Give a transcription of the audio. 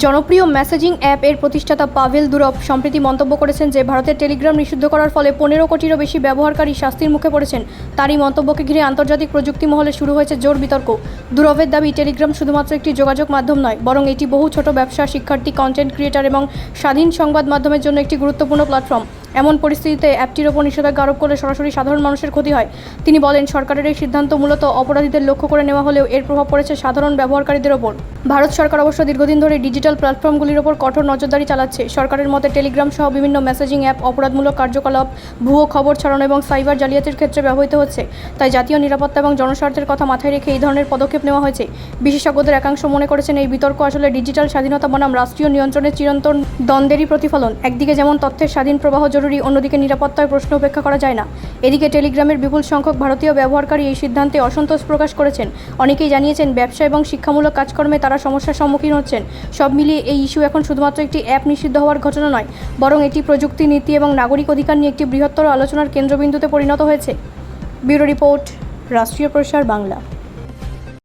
জনপ্রিয় messaging app এর প্রতিষ্ঠাতা পাভেল দুরভ সম্প্রতি মন্তব্য করেছেন যে ভারতের টেলিগ্রাম নিষিদ্ধ করার ফলে 15 কোটিরও বেশি ব্যবহারকারী শাস্তির মুখে পড়েছেন। তারই মন্তব্যকে ঘিরে আন্তর্জাতিক প্রযুক্তি মহলে শুরু হয়েছে জোর বিতর্ক। দুরভের দাবি, টেলিগ্রাম শুধুমাত্র একটি যোগাযোগ মাধ্যম নয়, বরং এটি বহু ছোট ব্যবসা, শিক্ষার্থী, কন্টেন্ট ক্রিয়েটর এবং স্বাধীন সংবাদ মাধ্যমের জন্য একটি গুরুত্বপূর্ণ প্ল্যাটফর্ম। এমন পরিস্থিতিতে অ্যাপটির ওপর নিষেধাজ্ঞা আরোপ করলে সরাসরি সাধারণ মানুষের ক্ষতি হয়। তিনি বলেন, সরকারের এই সিদ্ধান্ত মূলত অপরাধীদের লক্ষ্য করে নেওয়া হলেও এর প্রভাব পড়েছে সাধারণ ব্যবহারকারীদের ওপর। ভারত সরকার অবশ্য দীর্ঘদিন ধরে ডিজিটাল প্ল্যাটফর্মগুলির ওপর কঠোর নজরদারি চালাচ্ছে। সরকারের মতে টেলিগ্রাম সহ বিভিন্ন মেসেজিং অ্যাপ অপরাধমূলক কার্যকলাপ, ভুয়ো খবর ছড়ানো এবং সাইবার জালিয়াতির ক্ষেত্রে ব্যবহৃত হচ্ছে। তাই জাতীয় নিরাপত্তা এবং জনস্বার্থের কথা মাথায় রেখে এই ধরনের পদক্ষেপ নেওয়া হয়েছে। বিশেষজ্ঞদের একাংশ মনে করেছেন, এই বিতর্ক আসলে ডিজিটাল স্বাধীনতা বনাম রাষ্ট্রীয় নিয়ন্ত্রণের চিরন্তন দ্বন্দ্বেরই প্রতিফলন। একদিকে যেমন তথ্যের স্বাধীন প্রবাহ জরুরি, অন্যদিকে নিরাপত্তার প্রশ্ন উপেক্ষা করা যায় না। এদিকে টেলিগ্রামের বিপুল সংখ্যক ভারতীয় ব্যবহারকারী এই সিদ্ধান্তে অসন্তোষ প্রকাশ করেছেন। অনেকেই জানিয়েছেন, ব্যবসা এবং শিক্ষামূলক কাজকর্মে তারা সমস্যার সম্মুখীন হচ্ছেন। সব মিলিয়ে এই ইস্যু এখন শুধুমাত্র একটি অ্যাপ নিষিদ্ধ হওয়ার ঘটনা নয়, বরং এটি প্রযুক্তি, নীতি এবং নাগরিক অধিকার নিয়ে একটি বৃহত্তর আলোচনার কেন্দ্রবিন্দুতে পরিণত হয়েছে। ব্যুরো রিপোর্ট, রাষ্ট্রীয় প্রসার বাংলা।